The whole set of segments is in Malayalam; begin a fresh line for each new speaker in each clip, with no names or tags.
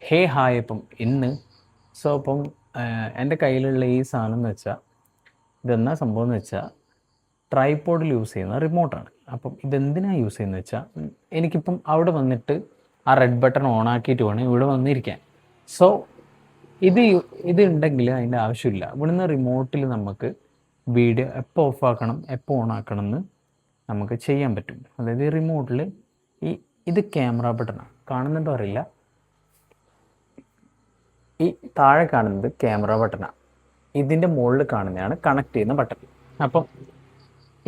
ഹേ ഹായ് ഇപ്പം ഇന്ന് ഇപ്പം എൻ്റെ കയ്യിലുള്ള ഈ സാധനം എന്ന് വെച്ചാൽ ഇതെന്നാ സംഭവം എന്ന് വെച്ചാൽ ട്രൈപോഡിൽ യൂസ് ചെയ്യുന്ന റിമോട്ടാണ്. അപ്പം ഇതെന്തിനാണ് യൂസ് ചെയ്യുന്നത് വെച്ചാൽ എനിക്കിപ്പം അവിടെ വന്നിട്ട് ആ റെഡ് ബട്ടൺ ഓൺ ആക്കിയിട്ട് വേണം ഇവിടെ വന്നിരിക്കാൻ. സോ ഇത് ഉണ്ടെങ്കിൽ അതിൻ്റെ ആവശ്യമില്ല. ഇവിടുന്ന് റിമോട്ടിൽ നമുക്ക് വീഡിയോ എപ്പോൾ ഓഫ് ആക്കണം എപ്പോൾ ഓൺ ആക്കണം എന്ന് നമുക്ക് ചെയ്യാൻ പറ്റും. അതായത് ഈ റിമോട്ടിൽ ഇത് ക്യാമറ ബട്ടണാണ്, കാണുന്നുണ്ടോ അറിയില്ല. ഈ താഴെ കാണുന്നത് ക്യാമറ ബട്ടണാണ്. ഇതിൻ്റെ മുകളിൽ കാണുന്നതാണ് കണക്ട് ചെയ്യുന്ന ബട്ടൺ. അപ്പം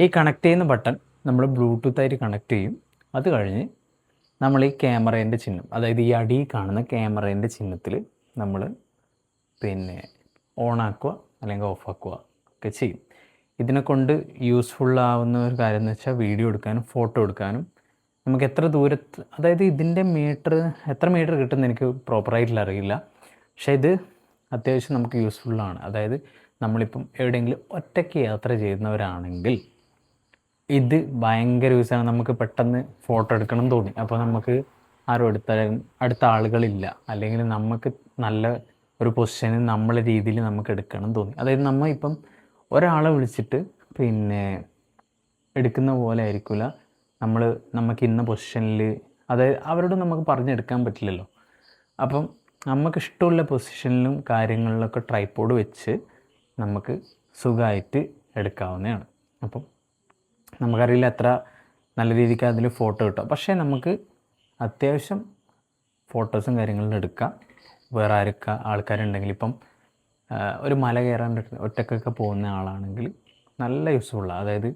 ഈ കണക്ട് ചെയ്യുന്ന ബട്ടൺ നമ്മൾ ബ്ലൂടൂത്ത് ആയിട്ട് കണക്ട് ചെയ്യും. അത് കഴിഞ്ഞ് നമ്മൾ ഈ ക്യാമറേൻ്റെ ചിഹ്നം, അതായത് ഈ അടി കാണുന്ന ക്യാമറേൻ്റെ ചിഹ്നത്തിൽ നമ്മൾ പിന്നെ ഓണാക്കുക അല്ലെങ്കിൽ ഓഫാക്കുക ഒക്കെ ചെയ്യും. ഇതിനെ കൊണ്ട് യൂസ്ഫുള്ളാവുന്ന ഒരു കാര്യം എന്ന് വെച്ചാൽ വീഡിയോ എടുക്കാനും ഫോട്ടോ എടുക്കാനും നമുക്ക് എത്ര ദൂരത്ത്, അതായത് ഇതിൻ്റെ എത്ര മീറ്റർ കിട്ടുമെന്ന് എനിക്ക് പ്രോപ്പറായിട്ടുള്ള അറിയില്ല. പക്ഷേ ഇത് അത്യാവശ്യം നമുക്ക് യൂസ്ഫുള്ളാണ്. അതായത് നമ്മളിപ്പം എവിടെയെങ്കിലും ഒറ്റയ്ക്ക് യാത്ര ചെയ്യുന്നവരാണെങ്കിൽ ഇത് ഭയങ്കര യൂസാണ്. നമുക്ക് പെട്ടെന്ന് ഫോട്ടോ എടുക്കണം തോന്നി, അപ്പോൾ നമുക്ക് ആരും അടുത്ത ആളുകളില്ല, അല്ലെങ്കിൽ നമുക്ക് നല്ല ഒരു പൊസിഷനിൽ നമ്മളെ രീതിയിൽ നമുക്ക് എടുക്കണം തോന്നി. അതായത് നമ്മൾ ഇപ്പം ഒരാളെ വിളിച്ചിട്ട് പിന്നെ എടുക്കുന്ന പോലെ ആയിരിക്കില്ല നമുക്ക് ഇന്ന പൊസിഷനിൽ, അതായത് അവരോട് നമുക്ക് പറഞ്ഞെടുക്കാൻ പറ്റില്ലല്ലോ. അപ്പം നമുക്കിഷ്ടമുള്ള പൊസിഷനിലും കാര്യങ്ങളിലൊക്കെ ട്രൈപോഡ് വെച്ച് നമുക്ക് സുഖമായിട്ട് എടുക്കാവുന്നതാണ്. അപ്പം നമുക്കറിയില്ല എത്ര നല്ല രീതിക്ക് അതിൽ ഫോട്ടോ കിട്ടും, പക്ഷേ നമുക്ക് അത്യാവശ്യം ഫോട്ടോസും കാര്യങ്ങളും എടുക്കാം. വേറെ ആൾക്കാരുണ്ടെങ്കിൽ ഇപ്പം ഒരു മല കയറാൻ ഒറ്റക്കൊക്കെ പോകുന്ന ആളാണെങ്കിൽ നല്ല യൂസ്ഫുള്ളാണ്. അതായത്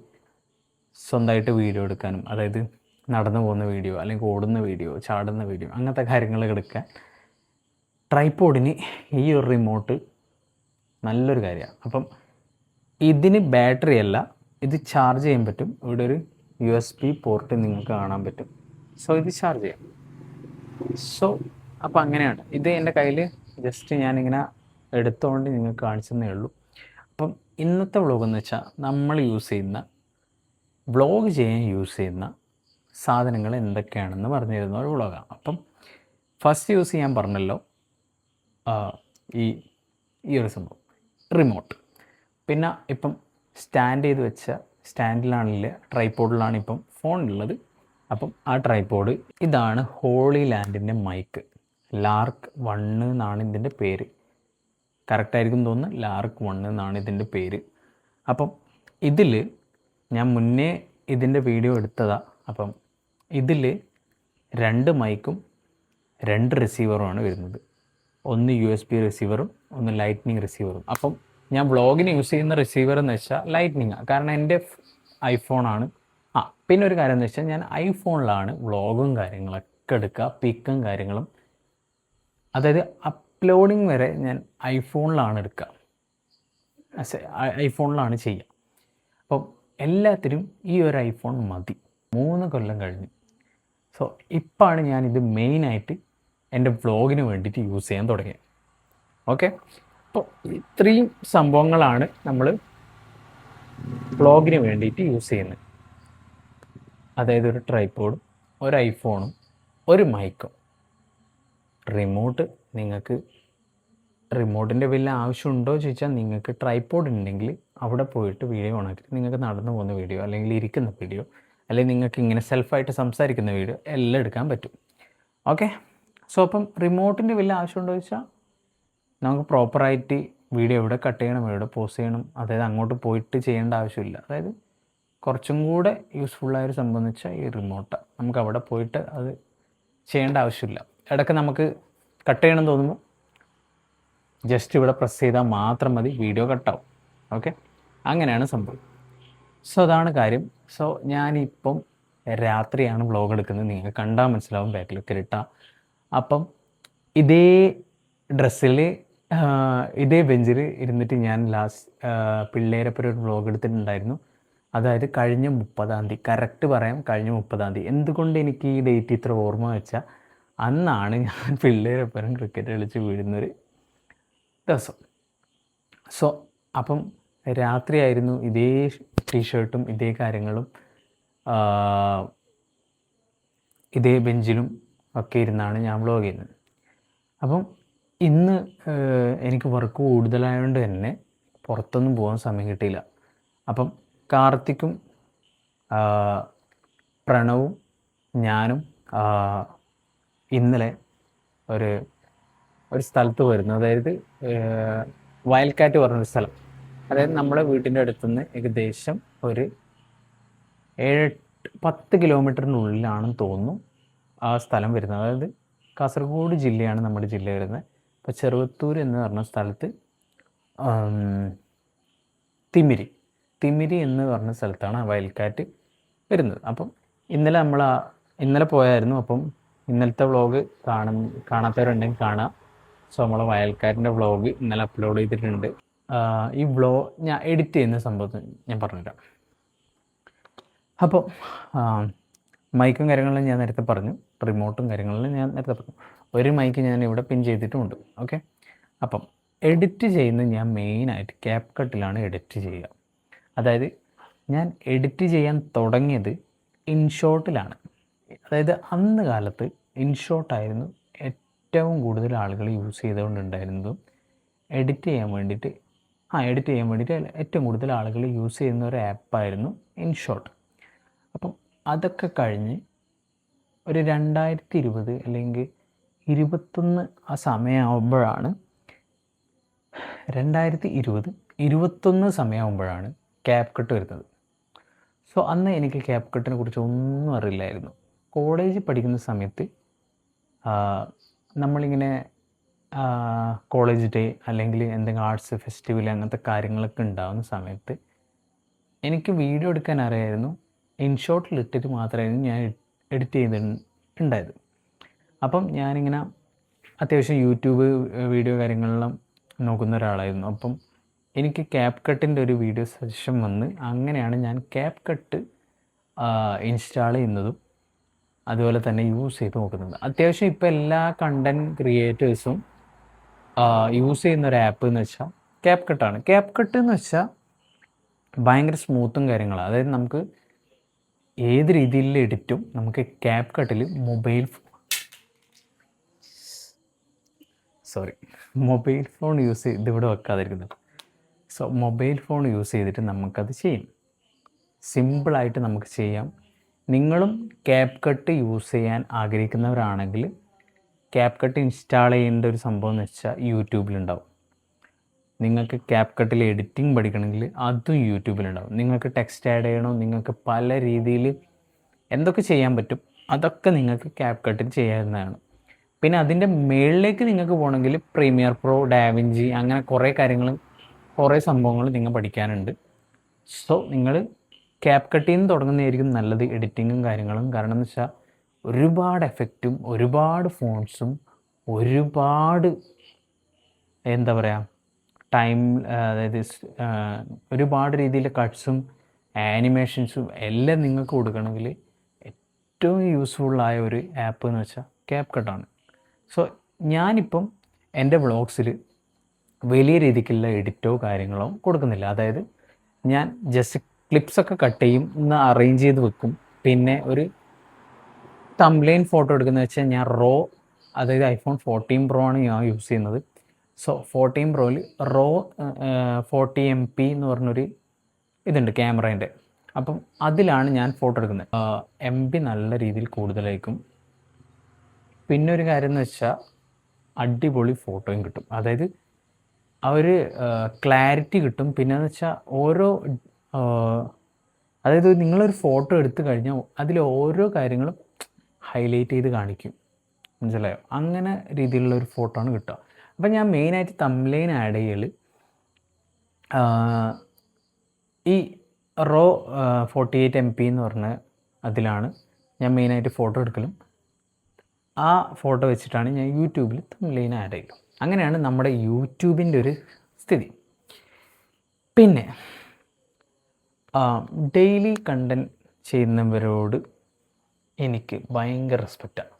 സ്വന്തമായിട്ട് വീഡിയോ എടുക്കാനും, അതായത് നടന്നു പോകുന്ന വീഡിയോ അല്ലെങ്കിൽ ഓടുന്ന വീഡിയോ, ചാടുന്ന വീഡിയോ, അങ്ങനത്തെ കാര്യങ്ങളൊക്കെ എടുക്കാൻ ട്രൈപോഡിന് ഈ ഒരു റിമോട്ട് നല്ലൊരു കാര്യമാണ്. അപ്പം ഇതിന് ബാറ്ററി അല്ല, ഇത് ചാർജ് ചെയ്യാൻ പറ്റും. ഇവിടെ ഒരു USB പോർട്ട് നിങ്ങൾക്ക് കാണാൻ പറ്റും. സോ ഇത് ചാർജ് ചെയ്യാം. സോ അപ്പോൾ അങ്ങനെയാണ്. ഇത് എൻ്റെ കയ്യിൽ ജസ്റ്റ് ഞാനിങ്ങനെ എടുത്തുകൊണ്ട് നിങ്ങൾക്ക് കാണിച്ചതേ ഉള്ളൂ. അപ്പം ഇന്നത്തെ വ്ളോഗ് എന്ന് വെച്ചാൽ നമ്മൾ വ്ളോഗ് ചെയ്യാൻ യൂസ് ചെയ്യുന്ന സാധനങ്ങൾ എന്തൊക്കെയാണെന്ന് പറഞ്ഞു തരുന്ന ഒരു വ്ളോഗാണ്. അപ്പം ഫസ്റ്റ് യൂസ് ചെയ്യാൻ പറഞ്ഞല്ലോ ഈ ഒരു സംഭവം റിമോട്ട്. പിന്നെ ഇപ്പം സ്റ്റാൻഡ് ചെയ്ത് വെച്ച സ്റ്റാൻഡിലാണില്ല, ട്രൈപോഡിലാണ് ഇപ്പം ഫോണുള്ളത്. അപ്പം ആ ട്രൈപോഡ് ഇതാണ് ഹോളി ലാൻഡിൻ്റെ മൈക്ക്. ലാർക്ക് 1 എന്നാണ് ഇതിൻ്റെ പേര്. കറക്റ്റായിരിക്കും തോന്നുന്നു, ലാർക്ക് 1 എന്നാണ് ഇതിൻ്റെ പേര്. അപ്പം ഇതിൽ ഞാൻ മുന്നേ ഇതിൻ്റെ വീഡിയോ എടുത്തതാണ്. അപ്പം ഇതിൽ 2 മൈക്കും 2 റിസീവറുമാണ് വരുന്നത്. ഒന്ന് USB റിസീവറും ഒന്ന് ലൈറ്റ്നിങ് റിസീവറും. അപ്പം ഞാൻ വ്ളോഗിന് യൂസ് ചെയ്യുന്ന റിസീവർ എന്ന് വെച്ചാൽ ലൈറ്റ്നിങ്ങാണ്, കാരണം എൻ്റെ ഐഫോണാണ്. പിന്നെ ഒരു കാര്യം എന്ന് വെച്ചാൽ ഞാൻ ഐഫോണിലാണ് വ്ളോഗും കാര്യങ്ങളൊക്കെ എടുക്കുക, പിക്കും കാര്യങ്ങളും, അതായത് അപ്ലോഡിങ് വരെ ഞാൻ ഐഫോണിലാണ് എടുക്കുക, ഐഫോണിലാണ് ചെയ്യുക. അപ്പം എല്ലാത്തിനും ഈ ഒരു ഐഫോൺ മതി. 3 കൊല്ലം കഴിഞ്ഞു. സോ ഇപ്പോഴാണ് ഞാനിത് മെയിനായിട്ട് എൻ്റെ വ്ളോഗിന് വേണ്ടിയിട്ട് യൂസ് ചെയ്യാൻ തുടങ്ങിയത്. ഓക്കെ, അപ്പോൾ ഇത്രയും സംഭവങ്ങളാണ് നമ്മൾ വ്ളോഗിന് വേണ്ടിയിട്ട് യൂസ് ചെയ്യുന്നത്. അതായത് ഒരു ട്രൈപോഡും ഒരു ഐഫോണും ഒരു മൈക്കും. റിമോട്ടിൻ്റെ വലിയ ആവശ്യമുണ്ടോ ചോദിച്ചാൽ, നിങ്ങൾക്ക് ട്രൈപോഡ് ഉണ്ടെങ്കിൽ അവിടെ പോയിട്ട് വീഡിയോ ഓണാക്കി നിങ്ങൾക്ക് നടന്നു പോകുന്ന വീഡിയോ, അല്ലെങ്കിൽ ഇരിക്കുന്ന വീഡിയോ, അല്ലെങ്കിൽ നിങ്ങൾക്ക് ഇങ്ങനെ സെൽഫായിട്ട് സംസാരിക്കുന്ന വീഡിയോ എല്ലാം എടുക്കാൻ പറ്റും. ഓക്കെ, സോ അപ്പം റിമോട്ടിൻ്റെ വലിയ ആവശ്യമുണ്ടോ ചോദിച്ചാൽ, നമുക്ക് പ്രോപ്പറായിട്ട് വീഡിയോ എവിടെ കട്ട് ചെയ്യണം, എവിടെ പോസ് ചെയ്യണം, അതായത് അങ്ങോട്ട് പോയിട്ട് ചെയ്യേണ്ട ആവശ്യമില്ല. അതായത് കുറച്ചും കൂടെ യൂസ്ഫുള്ളായൊരു സംഭവം എന്ന് വെച്ചാൽ ഈ റിമോട്ടാണ്. നമുക്ക് അവിടെ പോയിട്ട് അത് ചെയ്യേണ്ട ആവശ്യമില്ല. ഇടയ്ക്ക് നമുക്ക് കട്ട് ചെയ്യണം തോന്നുമ്പോൾ ജസ്റ്റ് ഇവിടെ പ്രസ് ചെയ്താൽ മാത്രം മതി, വീഡിയോ കട്ടാവും. ഓക്കെ, അങ്ങനെയാണ് സംഭവം. സോ അതാണ് കാര്യം. സോ ഞാനിപ്പം രാത്രിയാണ് വ്ളോഗ് എടുക്കുന്നത്. നിങ്ങൾക്ക് കണ്ടാൽ മനസ്സിലാവും, ബാക്കിലൊക്കെ ഇട്ടാൽ. അപ്പം ഇതേ ഡ്രസ്സിൽ ഇതേ ബെഞ്ചിൽ ഇരുന്നിട്ട് ഞാൻ പിള്ളേരൊപ്പം ഒരു വ്ളോഗ് എടുത്തിട്ടുണ്ടായിരുന്നു. അതായത് കഴിഞ്ഞ 30-ാം തീയതി, കറക്റ്റ് പറയാം, കഴിഞ്ഞ 30-ാം തീയതി. എന്തുകൊണ്ട് എനിക്ക് ഈ ഡേറ്റ് ഇത്ര ഓർമ്മ വെച്ചാൽ, അന്നാണ് ഞാൻ പിള്ളേരൊപ്പം ക്രിക്കറ്റ് കളിച്ച് വീഴുന്നൊരു ദിവസം. സോ അപ്പം രാത്രിയായിരുന്നു. ഇതേ ടീഷർട്ടും ഇതേ കാര്യങ്ങളും ഇതേ ബെഞ്ചിലും ഒക്കെ ഇരുന്നാണ് ഞാൻ വ്ളോഗ് ചെയ്യുന്നത്. അപ്പം ഇന്ന് എനിക്ക് വർക്ക് കൂടുതലായതുകൊണ്ട് തന്നെ പുറത്തൊന്നും പോകാൻ സമയം കിട്ടിയില്ല. അപ്പം കാർത്തിക്കും പ്രണവും ഞാനും ഇന്നലെ ഒരു സ്ഥലത്ത് പോയിരുന്നു. അതായത് വയൽക്കാറ്റ് പറഞ്ഞൊരു സ്ഥലം. അതായത് നമ്മുടെ വീട്ടിൻ്റെ അടുത്തുനിന്ന് ഏകദേശം ഒരു 7-10 കിലോമീറ്ററിനുള്ളിലാണെന്ന് തോന്നുന്നു ആ സ്ഥലം വരുന്നത്. അതായത് കാസർഗോഡ് ജില്ലയാണ് നമ്മുടെ ജില്ല വരുന്നത്. അപ്പോൾ ചെറുവത്തൂർ എന്ന് പറഞ്ഞ സ്ഥലത്ത് തിമിരി എന്ന് പറഞ്ഞ സ്ഥലത്താണ് വയൽക്കാറ്റ് വരുന്നത്. അപ്പം ഇന്നലെ പോയായിരുന്നു. അപ്പം ഇന്നലത്തെ വ്ളോഗ് കാണാത്തവരുണ്ടെങ്കിൽ കാണാം. സോ നമ്മളെ വയൽക്കാറ്റിൻ്റെ വ്ളോഗ് ഇന്നലെ അപ്ലോഡ് ചെയ്തിട്ടുണ്ട്. ഈ ഞാൻ എഡിറ്റ് ചെയ്യുന്ന സംഭവം ഞാൻ പറഞ്ഞുതരാം. അപ്പോൾ മൈക്കും കാര്യങ്ങളിലും ഞാൻ നേരത്തെ പറഞ്ഞു, റിമോട്ടും കാര്യങ്ങളിലും ഞാൻ നേരത്തെ പറഞ്ഞു. ഒരു മൈക്ക് ഞാൻ ഇവിടെ പിൻ ചെയ്തിട്ടുമുണ്ട്. ഓക്കെ. അപ്പം എഡിറ്റ് ചെയ്യുന്നത് ഞാൻ മെയിനായിട്ട് ക്യാപ് കട്ടിലാണ് എഡിറ്റ് ചെയ്യുക. അതായത് ഞാൻ എഡിറ്റ് ചെയ്യാൻ തുടങ്ങിയത് ഇൻഷോട്ടിലാണ്. അതായത് അന്ന് കാലത്ത് ഇൻഷോട്ടായിരുന്നു ഏറ്റവും കൂടുതൽ ആളുകൾ യൂസ് ചെയ്തുകൊണ്ടുണ്ടായിരുന്നതും എഡിറ്റ് ചെയ്യാൻ വേണ്ടിയിട്ട് ഏറ്റവും കൂടുതൽ ആളുകൾ യൂസ് ചെയ്യുന്ന ഒരു ആപ്പായിരുന്നു ഇൻഷോട്ട്. അപ്പം അതൊക്കെ കഴിഞ്ഞ് ഒരു 2020 അല്ലെങ്കിൽ 2021 ആ സമയമാകുമ്പോഴാണ് 2021 സമയമാകുമ്പോഴാണ് ക്യാപ് കട്ട് വരുന്നത്. സോ അന്ന് എനിക്ക് ക്യാപ് കട്ടിനെ കുറിച്ച് ഒന്നും അറിയില്ലായിരുന്നു. കോളേജിൽ പഠിക്കുന്ന സമയത്ത് നമ്മളിങ്ങനെ കോളേജ് ഡേ അല്ലെങ്കിൽ എന്തെങ്കിലും ആർട്സ് ഫെസ്റ്റിവൽ അങ്ങനത്തെ കാര്യങ്ങളൊക്കെ ഉണ്ടാകുന്ന സമയത്ത് എനിക്ക് വീഡിയോ എടുക്കാൻ അറിയായിരുന്നു. ഇൻഷോട്ടിലിട്ടിട്ട് മാത്രമായിരുന്നു ഞാൻ എഡിറ്റ് ചെയ്തിട്ടുണ്ടായത്. അപ്പം ഞാനിങ്ങനെ അത്യാവശ്യം യൂട്യൂബ് വീഡിയോ കാര്യങ്ങളെല്ലാം നോക്കുന്ന ഒരാളായിരുന്നു. അപ്പം എനിക്ക് ക്യാപ് കട്ടിൻ്റെ ഒരു വീഡിയോ സജഷൻ വന്ന് അങ്ങനെയാണ് ഞാൻ ക്യാപ് കട്ട് ഇൻസ്റ്റാൾ ചെയ്യുന്നതും അതുപോലെ തന്നെ യൂസ് ചെയ്ത് നോക്കുന്നത്. അത്യാവശ്യം ഇപ്പോൾ എല്ലാ കണ്ടൻറ് ക്രിയേറ്റേഴ്സും യൂസ് ചെയ്യുന്ന ഒരു ആപ്പ് എന്ന് വെച്ചാൽ ക്യാപ് കട്ടാണ്. ക്യാപ് കട്ട് എന്ന് വെച്ചാൽ ഭയങ്കര സ്മൂത്തും കാര്യങ്ങളാണ്. അതായത് നമുക്ക് ഏത് രീതിയിൽ എഡിറ്റും നമുക്ക് ക്യാപ് കട്ടിൽ മൊബൈൽ ഫോൺ യൂസ് ചെയ്ത് ഇവിടെ വെക്കാതിരിക്കുന്നത്. സോ മൊബൈൽ ഫോൺ യൂസ് ചെയ്തിട്ട് നമുക്കത് ചെയ്യും. സിമ്പിളായിട്ട് നമുക്ക് ചെയ്യാം. നിങ്ങളും ക്യാപ് കട്ട് യൂസ് ചെയ്യാൻ ആഗ്രഹിക്കുന്നവരാണെങ്കിൽ ക്യാപ് കട്ട് ഇൻസ്റ്റാൾ ചെയ്യേണ്ട ഒരു സംഭവം എന്ന് വെച്ചാൽ യൂട്യൂബിലുണ്ടാവും. നിങ്ങൾക്ക് ക്യാപ് കട്ടിൽ എഡിറ്റിംഗ് പഠിക്കണമെങ്കിൽ അതും യൂട്യൂബിലുണ്ടാവും. നിങ്ങൾക്ക് ടെക്സ്റ്റ് ആഡ് ചെയ്യണോ, നിങ്ങൾക്ക് പല രീതിയിൽ എന്തൊക്കെ ചെയ്യാൻ പറ്റും അതൊക്കെ നിങ്ങൾക്ക് ക്യാപ് കട്ടിൽ ചെയ്യാവുന്നതാണ്. പിന്നെ അതിൻ്റെ മുകളിലേക്ക് നിങ്ങൾക്ക് പോകണമെങ്കിൽ പ്രീമിയർ പ്രോ, ഡാവിഞ്ചി അങ്ങനെ കുറേ സംഭവങ്ങൾ നിങ്ങൾ പഠിക്കാനുണ്ട്. സോ നിങ്ങൾ ക്യാപ് കട്ടിൽ നിന്ന് തുടങ്ങുന്നതായിരിക്കും നല്ലത് എഡിറ്റിങ്ങും കാര്യങ്ങളും. കാരണം എന്ന് വെച്ചാൽ ഒരുപാട് എഫക്റ്റും ഒരുപാട് ഫോൺസും ഒരുപാട് എന്താ പറയുക ടൈം, അതായത് ഒരുപാട് രീതിയിൽ കട്ട്സും ആനിമേഷൻസും എല്ലാം നിങ്ങൾക്ക് കൊടുക്കണമെങ്കിൽ ഏറ്റവും യൂസ്ഫുള്ളായ ഒരു ആപ്പ് എന്ന് വെച്ചാൽ ക്യാപ് കട്ടാണ്. സോ ഞാനിപ്പം എൻ്റെ വ്ളോഗ്സിൽ വലിയ രീതിക്കുള്ള എഡിറ്റോ കാര്യങ്ങളോ കൊടുക്കുന്നില്ല. അതായത് ഞാൻ ജസ്റ്റ് ക്ലിപ്സൊക്കെ കട്ട് ചെയ്യും, ഒന്ന് അറേഞ്ച് ചെയ്ത് വെക്കും. പിന്നെ ഒരു തംബ്ലൈൻ ഫോട്ടോ എടുക്കുന്നത് വെച്ചാൽ ഞാൻ അതായത് iPhone 14 Pro ആണ് ഞാൻ യൂസ് ചെയ്യുന്നത്. സോ 14 Proയിൽ RAW 40MP എന്ന് പറഞ്ഞൊരു ഇതുണ്ട് ക്യാമറേൻ്റെ. അപ്പം അതിലാണ് ഞാൻ ഫോട്ടോ എടുക്കുന്നത്. MB നല്ല രീതിയിൽ കൂടുതലായിരിക്കും. പിന്നെ ഒരു കാര്യം എന്ന് വെച്ചാൽ അടിപൊളി ഫോട്ടോയും കിട്ടും. അതായത് ക്ലാരിറ്റി കിട്ടും. പിന്നെ എന്ന് വെച്ചാൽ അതായത് നിങ്ങളൊരു ഫോട്ടോ എടുത്തു കഴിഞ്ഞാൽ അതിൽ ഓരോ കാര്യങ്ങളും ഹൈലൈറ്റ് ചെയ്ത് കാണിക്കും. മനസ്സിലായോ? അങ്ങനെ രീതിയിലുള്ള ഒരു ഫോട്ടോ ആണ് കിട്ടുക. അപ്പം ഞാൻ മെയിനായിട്ട് തംബ്ലൈൻ ആഡ് ചെയ്യൽ ഈ RAW 48MP എന്ന് പറഞ്ഞ അതിലാണ് ഞാൻ മെയിനായിട്ട് ഫോട്ടോ എടുക്കലും. ആ ഫോട്ടോ വെച്ചിട്ടാണ് ഞാൻ യൂട്യൂബിൽ തംബ്ലൈൻ ആഡ് ചെയ്യലും. അങ്ങനെയാണ് നമ്മുടെ യൂട്യൂബിൻ്റെ ഒരു സ്ഥിതി. പിന്നെ ഡെയിലി കണ്ടൻറ് ചെയ്യുന്നവരോട് എനിക്ക് ഭയങ്കര റെസ്പെക്റ്റാണ്.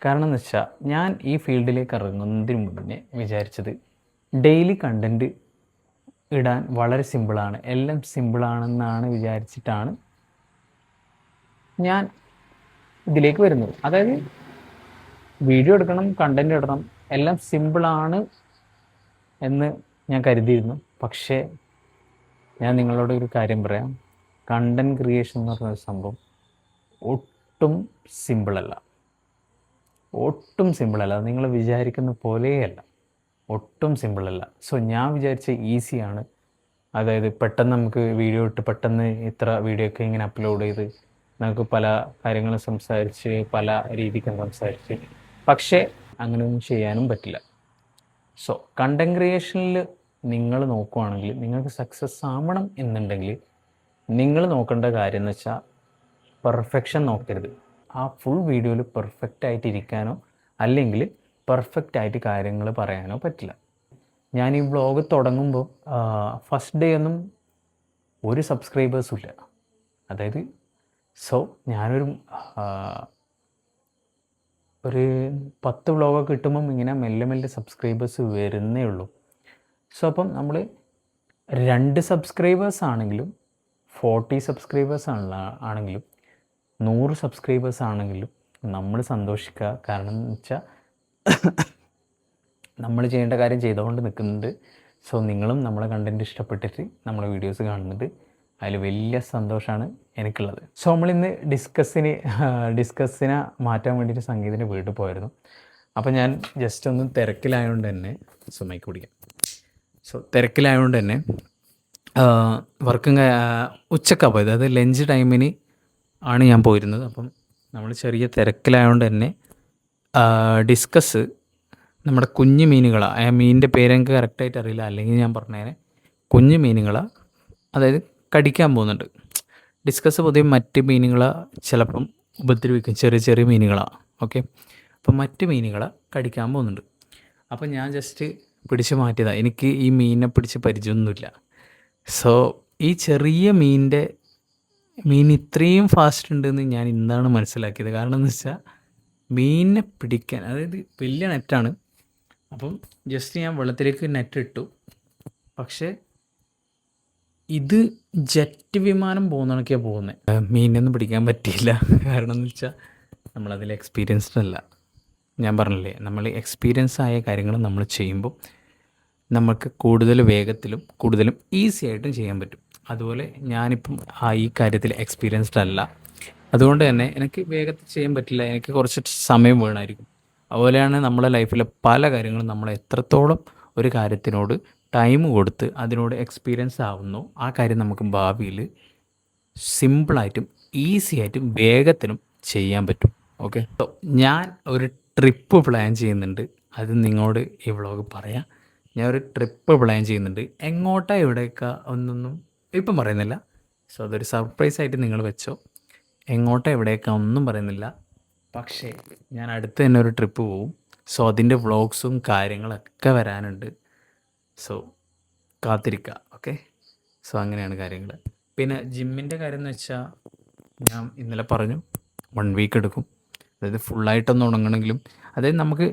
കാരണം എന്ന് വെച്ചാൽ ഞാൻ ഈ ഫീൽഡിലേക്ക് ഇറങ്ങുന്നതിന് മുന്നേ വിചാരിച്ചത് ഡെയിലി കണ്ടൻറ് ഇടാൻ വളരെ സിമ്പിളാണ്, എല്ലാം സിമ്പിളാണെന്നാണ് വിചാരിച്ചിട്ടാണ് ഞാൻ ഇതിലേക്ക് വരുന്നത്. അതായത് വീഡിയോ എടുക്കണം, കണ്ടൻറ് ഇടണം, എല്ലാം സിമ്പിളാണ് എന്ന് ഞാൻ കരുതിയിരുന്നു. പക്ഷേ ഞാൻ നിങ്ങളോട് ഒരു കാര്യം പറയാം. കണ്ടൻറ് ക്രിയേഷൻ എന്ന് പറഞ്ഞൊരു സംഭവം ഒട്ടും സിമ്പിളല്ല. ഒട്ടും സിമ്പിളല്ല. നിങ്ങൾ വിചാരിക്കുന്ന പോലെയല്ല. ഒട്ടും സിമ്പിളല്ല. സോ ഞാൻ വിചാരിച്ച ഈസിയാണ്. അതായത് പെട്ടെന്ന് നമുക്ക് വീഡിയോ ഇട്ട് പെട്ടെന്ന് ഇത്ര വീഡിയോ ഒക്കെ ഇങ്ങനെ അപ്ലോഡ് ചെയ്ത് നമുക്ക് പല കാര്യങ്ങളും സംസാരിച്ച് പല രീതിക്കും സംസാരിച്ച്, പക്ഷേ അങ്ങനെയൊന്നും ചെയ്യാനും പറ്റില്ല. സോ കണ്ടൻറ് ക്രിയേഷനിൽ നിങ്ങൾ നോക്കുവാണെങ്കിൽ, നിങ്ങൾക്ക് സക്സസ് ആവണം എന്നുണ്ടെങ്കിൽ നിങ്ങൾ നോക്കേണ്ട കാര്യം എന്ന് വെച്ചാൽ പെർഫെക്ഷൻ നോക്കരുത്. ആ ഫുൾ വീഡിയോയിൽ പെർഫെക്റ്റ് ആയിട്ട് ഇരിക്കാനോ അല്ലെങ്കിൽ പെർഫെക്റ്റ് ആയിട്ട് കാര്യങ്ങൾ പറയാനോ പറ്റില്ല. ഞാൻ ഈ വ്ളോഗ് തുടങ്ങുമ്പോൾ ഫസ്റ്റ് ഡേ ഒന്നും ഒരു സബ്സ്ക്രൈബേഴ്സും ഇല്ല. അതായത് സോ ഞാനൊരു ഒരു 10 വ്ളോഗൊക്കെ കിട്ടുമ്പം ഇങ്ങനെ മെല്ലെ മെല്ലെ സബ്സ്ക്രൈബേഴ്സ് വരുന്നേ ഉള്ളൂ. സോ അപ്പം നമ്മൾ 2 സബ്സ്ക്രൈബേഴ്സ് ആണെങ്കിലും 40 സബ്സ്ക്രൈബേഴ്സ് ആണെങ്കിലും 100 സബ്സ്ക്രൈബേഴ്സ് ആണെങ്കിലും നമ്മൾ സന്തോഷിക്കുക. കാരണം എന്ന് വെച്ചാൽ നമ്മൾ ചെയ്യേണ്ട കാര്യം ചെയ്തുകൊണ്ട് നിൽക്കുന്നുണ്ട്. സോ നിങ്ങളും നമ്മളെ കണ്ടൻറ്റ് ഇഷ്ടപ്പെട്ടിട്ട് നമ്മളെ വീഡിയോസ് കാണുന്നുണ്ട്. അതിൽ വലിയ സന്തോഷമാണ് എനിക്കുള്ളത്. സോ നമ്മളിന്ന് ഡിസ്കസിനെ മാറ്റാൻ വേണ്ടിയിട്ട് സംഗീതത്തിൻ്റെ വീട്ടിൽ പോയിരുന്നു. അപ്പോൾ ഞാൻ ജസ്റ്റ് ഒന്ന് തിരക്കിലായതുകൊണ്ട് തന്നെ മൈക്ക് കുടിക്കാം. സോ തിരക്കിലായതുകൊണ്ട് തന്നെ വർക്കും ഉച്ചക്കാണ് പോയത്. അതായത് ലഞ്ച് ടൈമിന് ആണ് ഞാൻ പോയിരുന്നത്. അപ്പം നമ്മൾ ചെറിയ തിരക്കിലായതുകൊണ്ട് തന്നെ ഡിസ്കസ് നമ്മുടെ കുഞ്ഞു മീനുകളാണ്. ആ മീനിൻ്റെ പേരെനിക്ക് കറക്റ്റായിട്ട് അറിയില്ല, അല്ലെങ്കിൽ ഞാൻ പറഞ്ഞേനെ. കുഞ്ഞു മീനുകളാണ്, അതായത് കടിക്കാൻ പോകുന്നുണ്ട്. ഡിസ്കസ് പൊതുവെ മറ്റ് മീനുകളെ ചിലപ്പം ഉപദ്രവിക്കും, ചെറിയ ചെറിയ മീനുകളാണ്. ഓക്കെ, അപ്പം മറ്റ് മീനുകളെ കടിക്കാൻ പോകുന്നുണ്ട്. അപ്പം ഞാൻ ജസ്റ്റ് പിടിച്ച് മാറ്റിയതാണ്. എനിക്ക് ഈ മീനിനെ പിടിച്ച് പരിചയമൊന്നുമില്ല. സോ ഈ ചെറിയ മീൻ ഇത്രയും ഫാസ്റ്റ് ഉണ്ടെന്ന് ഞാൻ ഇന്നാണ് മനസ്സിലാക്കിയത്. കാരണം എന്ന് വെച്ചാൽ മീനിനെ പിടിക്കാൻ, അതായത് വലിയ നെറ്റാണ്. അപ്പം ജസ്റ്റ് ഞാൻ വെള്ളത്തിലേക്ക് നെറ്റ് ഇട്ടു. പക്ഷേ ഇത് ജെറ്റ് വിമാനം പോകുന്നതൊക്കെയാണ് പോകുന്നത്. മീനൊന്നും പിടിക്കാൻ പറ്റിയില്ല. കാരണം എന്ന് വെച്ചാൽ നമ്മളതിൽ എക്സ്പീരിയൻസ്ഡ് അല്ല. ഞാൻ പറഞ്ഞില്ലേ, നമ്മൾ എക്സ്പീരിയൻസ് ആയ കാര്യങ്ങൾ നമ്മൾ ചെയ്യുമ്പോൾ നമുക്ക് കൂടുതൽ വേഗത്തിലും കൂടുതലും ഈസി ആയിട്ടും ചെയ്യാൻ പറ്റും. അതുപോലെ ഞാനിപ്പം ഈ കാര്യത്തിൽ എക്സ്പീരിയൻസ്ഡ് അല്ല. അതുകൊണ്ട് തന്നെ എനിക്ക് വേഗത്തിൽ ചെയ്യാൻ പറ്റില്ല. എനിക്ക് കുറച്ച് സമയം വേണമായിരിക്കും. അതുപോലെയാണ് നമ്മളെ ലൈഫിലെ പല കാര്യങ്ങളും നമ്മൾ എത്രത്തോളം ഒരു കാര്യത്തിനോട് ടൈം കൊടുത്ത് അതിനോട് എക്സ്പീരിയൻസ് ആവുന്നു, ആ കാര്യം നമുക്ക് ഭാവിയിൽ സിമ്പിളായിട്ടും ഈസി ആയിട്ടും വേഗത്തിലും ചെയ്യാൻ പറ്റും. ഓക്കെ, സോ ഞാൻ ഒരു ട്രിപ്പ് പ്ലാൻ ചെയ്യുന്നുണ്ട്. അത് നിങ്ങളോട് ഈ വ്ളോഗ് പറയാം. ഞാൻ ഒരു ട്രിപ്പ് പ്ലാൻ ചെയ്യുന്നുണ്ട്. എങ്ങോട്ടാണ് എവിടേക്കാ ഒന്നൊന്നും ഇപ്പം പറയുന്നില്ല. സോ അതൊരു സർപ്രൈസായിട്ട് നിങ്ങൾ വെച്ചോ. എങ്ങോട്ടാണ് എവിടേക്കാ ഒന്നും പറയുന്നില്ല. പക്ഷേ ഞാൻ അടുത്ത് തന്നെ ഒരു ട്രിപ്പ് പോവും. സോ അതിൻ്റെ വ്ളോഗ്സും കാര്യങ്ങളൊക്കെ വരാനുണ്ട്. സോ കാത്തിരിക്കുക. ഓക്കെ, സോ അങ്ങനെയാണ് കാര്യങ്ങൾ. പിന്നെ ജിമ്മിൻ്റെ കാര്യം എന്ന് വെച്ചാൽ ഞാൻ ഇന്നലെ പറഞ്ഞു 1 വീക്ക് എടുക്കും. അതായത് ഫുള്ളായിട്ടൊന്നും ഉണങ്ങണമെങ്കിലും, അതായത് നമുക്ക്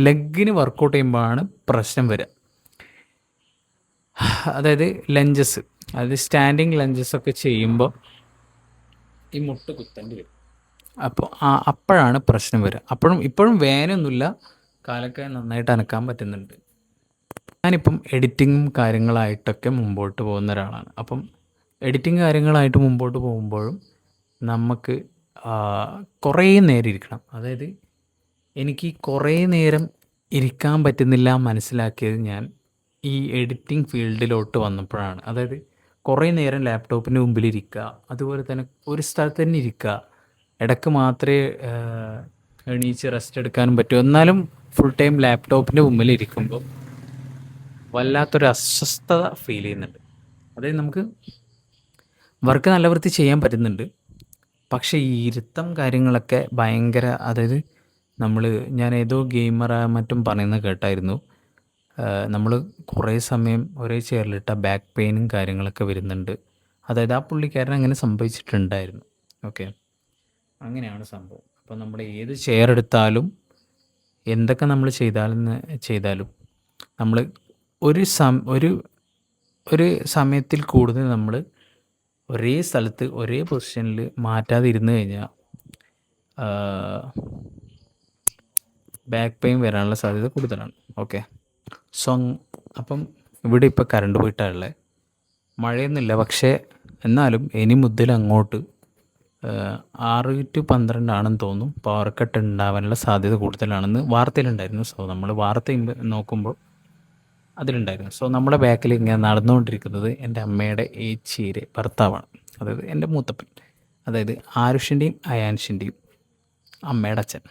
ലെഗിന് വർക്കൗട്ട് ചെയ്യുമ്പോഴാണ് പ്രശ്നം വരിക. അതായത് ലഞ്ചസ്, അതായത് സ്റ്റാൻഡിങ് ലഞ്ചസൊക്കെ ചെയ്യുമ്പോൾ ഈ മുട്ട് കുത്തേണ്ടി വരും. അപ്പോൾ അപ്പോഴാണ് പ്രശ്നം വരിക. ഇപ്പോഴും വേനൊന്നുമില്ല, കാലൊക്കെ നന്നായിട്ട് അനക്കാൻ പറ്റുന്നുണ്ട്. ഞാനിപ്പം എഡിറ്റിങ്ങും കാര്യങ്ങളായിട്ടൊക്കെ മുമ്പോട്ട് പോകുന്ന ഒരാളാണ്. അപ്പം എഡിറ്റിങ് കാര്യങ്ങളായിട്ട് മുമ്പോട്ട് പോകുമ്പോഴും നമുക്ക് കുറേ നേരം ഇരിക്കണം. അതായത് എനിക്ക് കുറേ നേരം ഇരിക്കാൻ പറ്റുന്നില്ല മനസ്സിലാക്കിയത് ഞാൻ ഈ എഡിറ്റിംഗ് ഫീൽഡിലോട്ട് വന്നപ്പോഴാണ്. അതായത് കുറേ നേരം ലാപ്ടോപ്പിൻ്റെ മുമ്പിൽ ഇരിക്കുക, അതുപോലെ തന്നെ ഒരു സ്ഥലത്ത് തന്നെ ഇരിക്കുക. ഇടയ്ക്ക് മാത്രമേ എണീച്ച് റെസ്റ്റ് എടുക്കാനും പറ്റൂ. എന്നാലും ഫുൾ ടൈം ലാപ്ടോപ്പിൻ്റെ മുമ്പിൽ ഇരിക്കുമ്പോൾ വല്ലാത്തൊരു അസ്വസ്ഥത ഫീൽ ചെയ്യുന്നുണ്ട്. അതായത് നമുക്ക് വർക്ക് നല്ല വൃത്തി ചെയ്യാൻ പറ്റുന്നുണ്ട്, പക്ഷേ ഈ ഇരുത്തം കാര്യങ്ങളൊക്കെ ഭയങ്കര, അതായത് ഞാൻ ഏതോ ഗെയിമറ മറ്റും പറയുന്നത് കേട്ടായിരുന്നു. നമ്മൾ കുറേ സമയം ഒരേ ചെയറിലിട്ട ബാക്ക് പെയിനും കാര്യങ്ങളൊക്കെ വരുന്നുണ്ട്. അതായത് ആ പുള്ളിക്കാരൻ അങ്ങനെ സംഭവിച്ചിട്ടുണ്ടായിരുന്നു. ഓക്കെ, അങ്ങനെയാണ് സംഭവം. അപ്പോൾ നമ്മൾ ഏത് ചെയർ എടുത്താലും എന്തൊക്കെ നമ്മൾ ചെയ്താലും നമ്മൾ ഒരു സമയത്തിൽ കൂടുതൽ നമ്മൾ ഒരേ സ്ഥലത്ത് ഒരേ പൊസിഷനിൽ മാറ്റാതെ ഇരുന്ന് കഴിഞ്ഞാൽ ബാക്ക് പെയിൻ വരാനുള്ള സാധ്യത കൂടുതലാണ്. ഓക്കെ, സോ അപ്പം ഇവിടെ ഇപ്പോൾ കറണ്ട് പോയിട്ടാണുള്ളത്. മഴയൊന്നുമില്ല, പക്ഷേ എന്നാലും ഇനി മുതൽ അങ്ങോട്ട് 6 to 12 ആണെന്ന് തോന്നും പവർ കട്ട് ഉണ്ടാവാനുള്ള സാധ്യത കൂടുതലാണെന്ന് വാർത്തയിലുണ്ടായിരുന്നു. സോ നമ്മൾ വാർത്ത നോക്കുമ്പോൾ അതിലുണ്ടായിരുന്നു. സോ നമ്മുടെ ബാക്കിൽ ഇങ്ങനെ നടന്നുകൊണ്ടിരിക്കുന്നത് എൻ്റെ അമ്മയുടെ ഏച്ചിയുടെ ഭർത്താവാണ്, അതായത് എൻ്റെ മൂത്തപ്പൻ, അതായത് ആരുഷിൻ്റെയും അയാൻഷിൻ്റെയും അമ്മയുടെ അച്ഛൻ.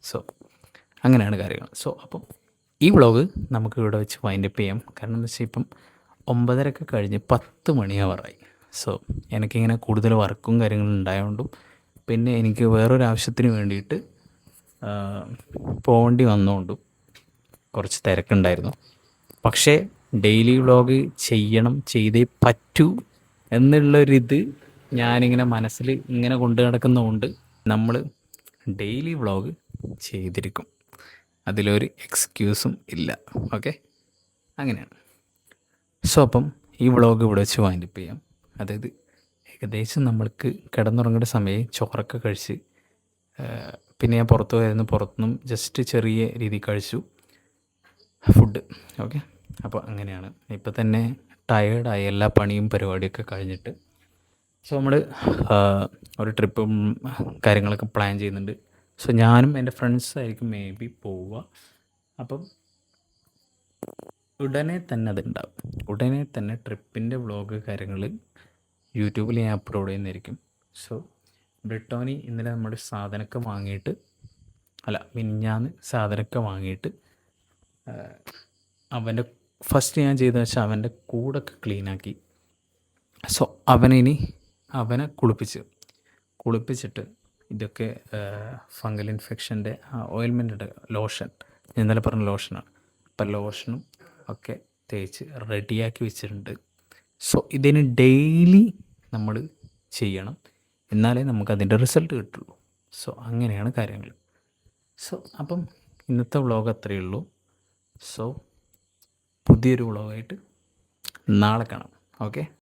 സോ അങ്ങനെയാണ് കാര്യങ്ങൾ. സോ അപ്പം ഈ വ്ളോഗ് നമുക്ക് ഇവിടെ വെച്ച് വൈൻഡപ്പ് ചെയ്യാം. കാരണം എന്താ വെച്ചാൽ ഇപ്പം 9:30 കഴിഞ്ഞ് 10 മണിയാവാറായി. സോ എനിക്കിങ്ങനെ കൂടുതൽ വർക്കും കാര്യങ്ങളും ഉണ്ടായതുകൊണ്ടും പിന്നെ എനിക്ക് വേറൊരു ആവശ്യത്തിന് വേണ്ടിയിട്ട് പോകേണ്ടി വന്നുകൊണ്ടും കുറച്ച് തിരക്കുണ്ടായിരുന്നു. പക്ഷേ ഡെയിലി വ്ളോഗ് ചെയ്തേ പറ്റൂ എന്നുള്ളൊരിത് ഞാനിങ്ങനെ മനസ്സിൽ ഇങ്ങനെ കൊണ്ടു നടക്കുന്നതുകൊണ്ട് നമ്മൾ ഡെയിലി വ്ളോഗ് ചെയ്തിരിക്കും. അതിലൊരു എക്സ്ക്യൂസും ഇല്ല. ഓക്കെ, അങ്ങനെയാണ്. സോ അപ്പം ഈ വ്ളോഗ് ഇവിടെ വെച്ച് വൈൻഡപ്പ് ചെയ്യാം. അതായത് ഏകദേശം നമ്മൾക്ക് കിടന്നുറങ്ങേണ്ട സമയം, ചോറൊക്കെ കഴിച്ച് പിന്നെ ഞാൻ പുറത്ത് പോയിരുന്നു, പുറത്തുനിന്നും ജസ്റ്റ് ചെറിയ രീതിയിൽ കഴിച്ചു ഫുഡ്. ഓക്കെ, അപ്പോൾ അങ്ങനെയാണ്. ഇപ്പം തന്നെ ടയേർഡായി, എല്ലാ പണിയും പരിപാടിയൊക്കെ കഴിഞ്ഞിട്ട്. സോ നമ്മൾ ഒരു ട്രിപ്പും കാര്യങ്ങളൊക്കെ പ്ലാൻ ചെയ്യുന്നുണ്ട്. സോ ഞാനും എൻ്റെ ഫ്രണ്ട്സായിരിക്കും മേ ബി പോവുക. അപ്പം ഉടനെ തന്നെ അതുണ്ടാവും. ഉടനെ തന്നെ ട്രിപ്പിൻ്റെ വ്ളോഗ് കാര്യങ്ങൾ യൂട്യൂബിൽ ഞാൻ അപ്ലോഡ് ചെയ്യുന്നതായിരിക്കും. സോ ബ്രിട്ടോണി ഇന്നലെ നമ്മുടെ സാധനമൊക്കെ വാങ്ങിയിട്ട്, മിനിഞ്ഞാന്ന് സാധനമൊക്കെ വാങ്ങിയിട്ട് അവൻ്റെ ഫസ്റ്റ് ഞാൻ ചെയ്തതെന്ന് വെച്ചാൽ അവൻ്റെ കൂടൊക്കെ ക്ലീനാക്കി. സോ അവനെ കുളിപ്പിച്ചിട്ട് ഇതൊക്കെ ഫംഗൽ ഇൻഫെക്ഷൻ്റെ ഓയിൽമെൻ്റ്, ലോഷൻ, ഇന്നലെ പറഞ്ഞ ലോഷനാണ്. അപ്പം ലോഷനും ഒക്കെ തേച്ച് റെഡിയാക്കി വെച്ചിട്ടുണ്ട്. സോ ഇതിന് ഡെയിലി നമ്മൾ ചെയ്യണം, എന്നാലേ നമുക്കതിൻ്റെ റിസൾട്ട് കിട്ടുള്ളൂ. സോ അങ്ങനെയാണ് കാര്യങ്ങൾ. സോ അപ്പം ഇന്നത്തെ വ്ളോഗ് അത്രയേ ഉള്ളൂ. സോ പുതിയൊരു വ്ളോഗായിട്ട് നാളെ കാണാം. ഓക്കെ.